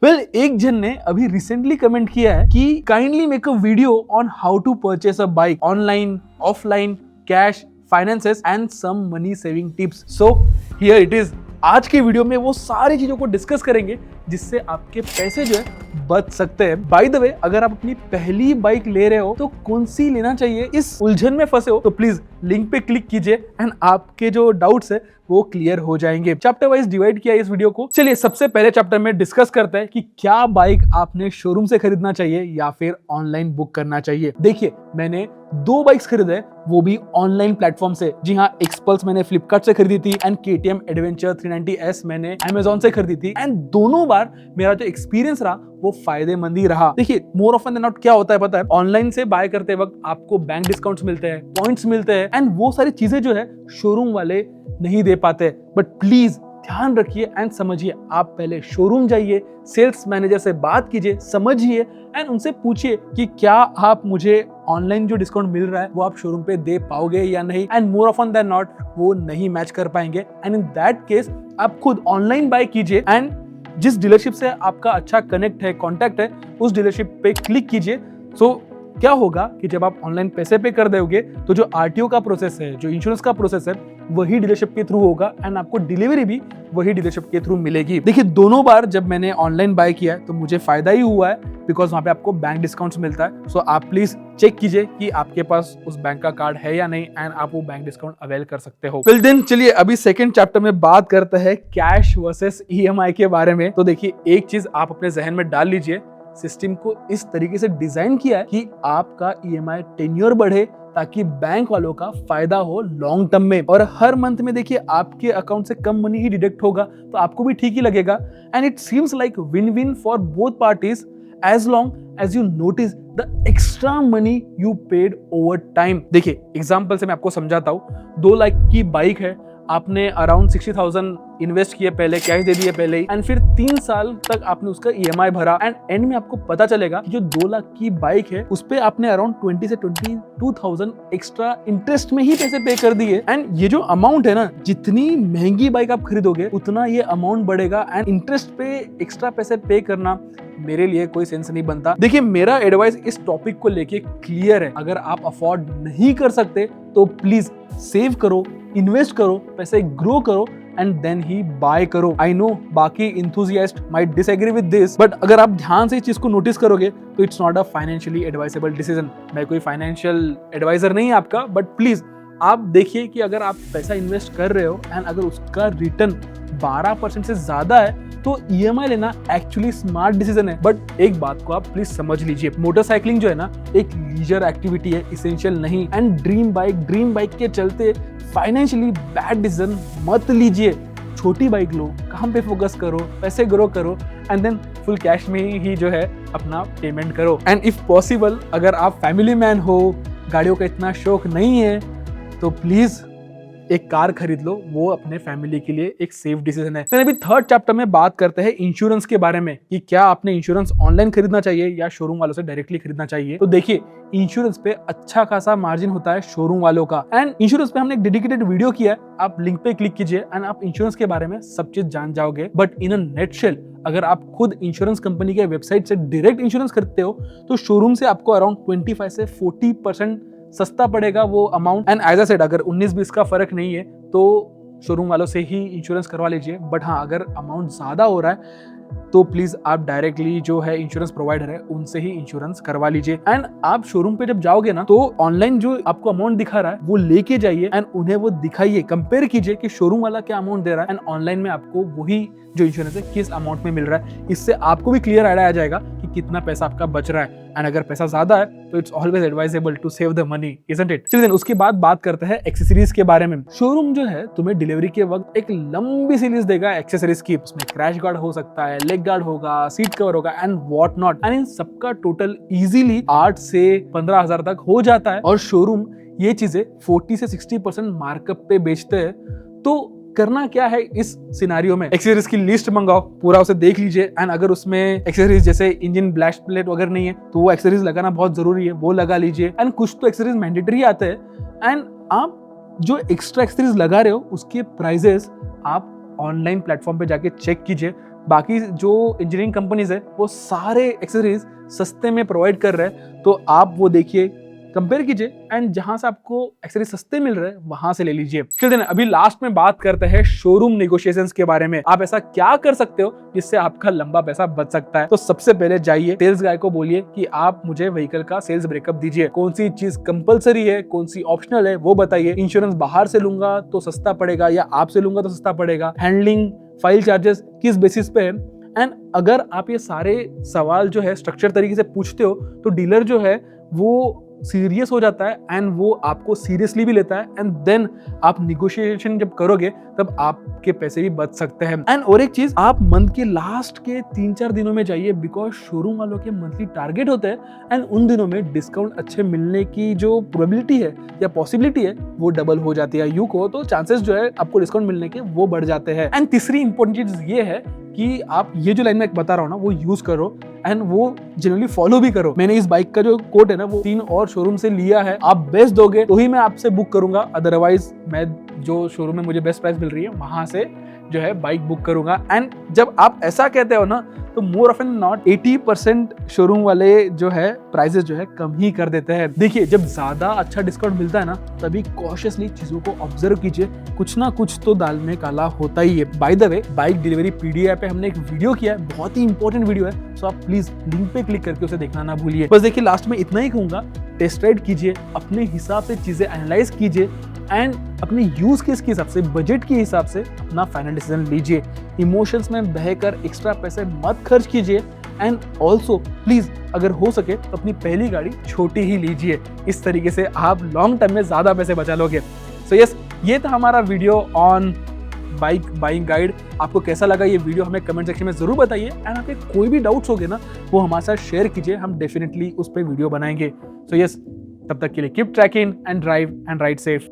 एक जन ने अभी रिसेंटली कमेंट किया है कि kindly make a video on how to purchase a bike online, offline, cash, finances and some money saving tips. So here it is. आज के वीडियो में वो सारी चीजों को डिस्कस करेंगे जिससे आपके पैसे जो है बच सकते हैं। बाय द वे, अगर आप अपनी पहली बाइक ले रहे हो तो कौन सी लेना चाहिए, इस उलझन में फंसे हो तो प्लीज लिंक पे क्लिक कीजिए एंड आपके जो डाउट्स है वो क्लियर हो जाएंगे। चैप्टर वाइज डिवाइड किया इस वीडियो को। चलिए सबसे पहले चैप्टर में डिस्कस करते हैं कि क्या बाइक आपने शोरूम से खरीदना चाहिए या फिर ऑनलाइन बुक करना चाहिए। देखिए, मैंने 2 बाइक्स खरीदे, वो भी ऑनलाइन प्लेटफॉर्म से। जी हाँ, एक्सपल्स मैंने फ्लिपकार्ट से खरीदी थी एंड KTM एडवेंचर 390S मैंने Amazon से खरीदी थी एंड दोनों बार मेरा जो एक्सपीरियंस रहा वो फायदेमंद ही रहा। देखिए, मोर ऑफन देन नॉट क्या होता है पता है, ऑनलाइन से बाय करते वक्त आपको बैंक डिस्काउंट्स मिलते हैं, पॉइंट्स मिलते हैं एंड वो सारी चीजें जो है शोरूम वाले नहीं दे पाते। बट प्लीज ध्यान रखिए एंड समझिए, आप पहले शोरूम जाइए, सेल्स मैनेजर से बात कीजिए, समझिए एंड उनसे पूछिए कि क्या आप मुझे ऑनलाइन जो डिस्काउंट मिल रहा है वो आप शोरूम पे दे पाओगे या नहीं। And more often than not वो नहीं मैच कर पाएंगे एंड इन दैट केस आप खुद ऑनलाइन बाय कीजिए एंड जिस डीलरशिप से आपका अच्छा कनेक्ट है, कॉन्टैक्ट है, उस डीलरशिप पे क्लिक कीजिए। सो क्या होगा कि जब आप ऑनलाइन पैसे पे कर दोगे तो जो RTO का प्रोसेस है, जो इंश्योरेंस का प्रोसेस है, वही डीलरशिप के थ्रू होगा एंड आपको डिलीवरी भी वही डीलरशिप के थ्रू मिलेगी। देखिए, दोनों बार जब मैंने ऑनलाइन बाय किया है तो मुझे फायदा ही हुआ है बिकॉज वहां पे आपको बैंक डिस्काउंट्स मिलता है। सो आप प्लीज चेक कीजिए कि आपके पास उस बैंक का कार्ड है या नहीं एंड आप वो बैंक डिस्काउंट अवेल कर सकते हो। वेल देन, चलिए अभी सेकंड चैप्टर में बात करते हैं कैश वर्सेस EMI के बारे में। तो देखिए, एक चीज आप अपने जहन में डाल लीजिए, सिस्टम को इस तरीके से डिजाइन किया है कि आपका EMI टेन्योर बढ़े ताकि बैंक वालों का फायदा हो लॉन्ग टर्म में। और हर मंथ में देखिए आपके अकाउंट से कम मनी ही डिडक्ट होगा तो आपको भी ठीक ही लगेगा and it seems like win win for both parties as long as you notice the extra money you paid over time. देखिए, एग्जाम्पल से मैं आपको समझाता हूँ। 2 लाख की बाइक है, आपने अराउंड 60,000 इन्वेस्ट किए पहले, कैश दे दिए पहले ही एंड फिर 3 साल तक आपने उसका EMI भरा एंड एंड में आपको पता चलेगा कि जो 2 लाख की बाइक है उस पे आपने अराउंड 20 से 22,000 एक्स्ट्रा इंटरेस्ट में ही पैसे पे कर दिए। एंड ये जो अमाउंट है ना, जितनी महंगी बाइक आप खरीदोगे उतना ये अमाउंट बढ़ेगा एंड इंटरेस्ट पे एक्स्ट्रा पैसे पे करना मेरे लिए कोई सेंस नहीं बनता। देखिए, मेरा एडवाइस इस टॉपिक को लेके क्लियर है। अगर आप अफोर्ड नहीं कर सकते तो प्लीज सेव करो, इन्वेस्ट करो, पैसे ग्रो करो एंड देन ही बाय करो। आई नो बाकी enthusiast might disagree with this, but अगर आप ध्यान से इस चीज को नोटिस करोगे तो it's not a financially advisable decision. मैं कोई फाइनेंशियल एडवाइजर नहीं है आपका, बट प्लीज आप देखिए कि अगर आप पैसा इन्वेस्ट कर रहे हो एंड अगर उसका रिटर्न 12% से ज्यादा है तो EMI लेना एक्चुअली स्मार्ट डिसीजन है। बट एक बात को आप प्लीज समझ लीजिए, मोटरसाइकिलिंग जो है ना एक लीजर एक्टिविटी है, इसेंशियल नहीं। एंड ड्रीम बाइक के चलते फाइनेंशियली बैड डिसीजन मत लीजिए। छोटी बाइक लो, काम पे फोकस करो, पैसे ग्रो करो एंड देन फुल कैश में ही जो है अपना पेमेंट करो। एंड इफ पॉसिबल, अगर आप फैमिली मैन हो, गाड़ियों का इतना शौक नहीं है तो प्लीज एक कार खरीद लो, वो अपने फैमिली के लिए एक सेफ डिसीजन है। अभी थर्ड चैप्टर में बात करते हैं इंश्योरेंस के बारे में कि क्या आपने इंश्योरेंस ऑनलाइन खरीदना चाहिए या शोरूम वालों से डायरेक्टली खरीदना चाहिए। तो देखिए, इंश्योरेंस पे अच्छा खासा मार्जिन होता है शोरूम वालों का एंड इंश्योरेंस पे हमने एक डेडिकेटेड वीडियो किया है, आप लिंक पे क्लिक कीजिए एंड आप इंश्योरेंस के बारे में सब चीज जान जाओगे। बट इन अ नटशेल, अगर आप खुद इंश्योरेंस कंपनी के वेबसाइट से डायरेक्ट इंश्योरेंस खरीदते हो तो शोरूम से आपको अराउंड 25 से 40% सस्ता पड़ेगा वो amount. And as I said, अगर 19-20 का फर्क नहीं है तो शोरूम वालों से ही इंश्योरेंस करवा लीजिए। बट हाँ, अगर अमाउंट ज्यादा हो रहा है तो प्लीज आप डायरेक्टली जो है इंश्योरेंस प्रोवाइडर है उनसे ही इंश्योरेंस करवा लीजिए। एंड आप शोरूम पे जब जाओगे ना तो ऑनलाइन जो आपको अमाउंट दिखा रहा है वो लेके जाइए एंड उन्हें वो दिखाइए, कंपेयर कीजिए कि शोरूम वाला क्या अमाउंट दे रहा है एंड ऑनलाइन में आपको वही जो इंश्योरेंस है किस अमाउंट में मिल रहा है। इससे आपको भी क्लियर आइडिया आ जाएगा कि कितना पैसा आपका बच रहा है एंड अगर पैसा ज्यादा है तो it's always advisable to save the money, isn't it. चलिए उसके बाद बात करते हैं एक्सेसरीज के बारे में। शोरूम जो है तुम्हें डिलीवरी के वक्त एक लंबी सी लिस्ट देगा एक्सेसरीज की। उसमें क्रैश गार्ड हो सकता है, लेग गार्ड होगा, सीट कवर होगा and what not. And in सबका टोटल इजीली 8 से 15,000 तक हो जाता है और शोरूम ये चीजें 40 से 60% मार्कअप पे बेचते हैं। तो करना क्या है इस सिनारियो में, एक्सेसरीज की लिस्ट मंगाओ, पूरा उसे देख लीजिए एंड अगर उसमें एक्सेसरीज जैसे इंजन ब्लास्ट प्लेट वगैरह नहीं है तो वो एक्सेसरीज लगाना बहुत जरूरी है, वो लगा लीजिए। एंड कुछ तो एक्सेसरीज मैंडेटरी आते हैं एंड आप जो एक्स्ट्रा एक्सेसरीज लगा रहे हो उसके प्राइजेस आप ऑनलाइन प्लेटफॉर्म पे जाके चेक कीजिए, बाकी जो इंजीनियरिंग कंपनीज है वो सारे एक्सेसरीज सस्ते में प्रोवाइड कर रहे हैं, तो आप वो देखिए, कंपेयर कीजिए एंड जहां से आपको एक्सेसरी सस्ते मिल रहे हैं वहां से ले लीजिए। चलिए ना अभी लास्ट में बात करते हैं शोरूम नेगोशिएशंस के बारे में। आप ऐसा क्या कर सकते हो जिससे आपका लंबा पैसा बच सकता है। तो सबसे पहले जाइए सेल्स गाय को बोलिए कि आप मुझे व्हीकल का सेल्स ब्रेकअप दीजिए, कौन सी चीज कंपलसरी है, कौन सी ऑप्शनल है वो बताइए। इंश्योरेंस बाहर से लूंगा तो सस्ता पड़ेगा या आपसे लूंगा तो सस्ता पड़ेगा, हैंडलिंग फाइल चार्जेस किस बेसिस पे है। एंड अगर आप ये सारे सवाल जो है स्ट्रक्चर तरीके से पूछते हो तो डीलर जो है वो सीरियस हो जाता है एंड वो आपको सीरियसली भी लेता है, एंड देन आप निगोशिएशन जब करोगे तब आपके पैसे भी बच सकते हैं। एंड और एक चीज, आप मंथ के लास्ट के 3-4 दिनों में जाइए, बिकॉज शोरूम वालों के मंथली टारगेट होते हैं एंड उन दिनों में डिस्काउंट अच्छे मिलने की जो प्रोबेबिलिटी है या पॉसिबिलिटी है वो डबल हो जाती है। यू को तो चांसेस जो है आपको डिस्काउंट मिलने के वो बढ़ जाते हैं। एंड तीसरी इंपॉर्टेंट चीज ये है कि आप ये जो लाइन में बता रहा हूँ ना वो यूज करो एंड वो जनरली फॉलो भी करो। मैंने इस बाइक का जो कोट है ना वो 3 और शोरूम से लिया है। आप बेस्ट दोगे तो ही मैं आपसे बुक करूंगा, अदरवाइज मैं जो शोरूम में मुझे बेस्ट प्राइस मिल रही है वहां से जो है बाइक बुक करूंगा। एंड जब आप ऐसा कहते हो ना तो more often not 80% showroom वाले जो है प्राइसेस जो है कम ही कर देते हैं। देखिए जब ज्यादा अच्छा डिस्काउंट मिलता है ना तभी कॉशियसली चीजों को ऑब्जर्व कीजिए, कुछ ना कुछ तो दाल में काला होता ही है। By the way bike delivery PDA पे हमने एक वीडियो किया है, बहुत ही इंपॉर्टेंट वीडियो है, सो आप प्लीज लिंक पे क्लिक करके उसे देखना ना भूलिए। बस देखिए लास्ट में इतना ही कहूंगा, टेस्ट राइड कीजिए, अपने हिसाब से चीजें एनालाइज कीजिए एंड अपने यूज केस के हिसाब से, बजट के हिसाब से अपना फाइनल डिसीजन लीजिए। इमोशंस में बहकर एक्स्ट्रा पैसे मत खर्च कीजिए एंड ऑल्सो प्लीज अगर हो सके तो अपनी पहली गाड़ी छोटी ही लीजिए। इस तरीके से आप लॉन्ग टर्म में ज्यादा पैसे बचा लोगे। सो यस, ये था हमारा video on bike buying guide. आपको कैसा लगा ये वीडियो हमें कमेंट सेक्शन में जरूर बताइए एंड आपके कोई भी डाउट्स होंगे ना वो हमारे साथ शेयर कीजिए, हम डेफिनेटली उस पर वीडियो बनाएंगे। सो यस, तब तक के लिए keep trekking and drive and ride safe.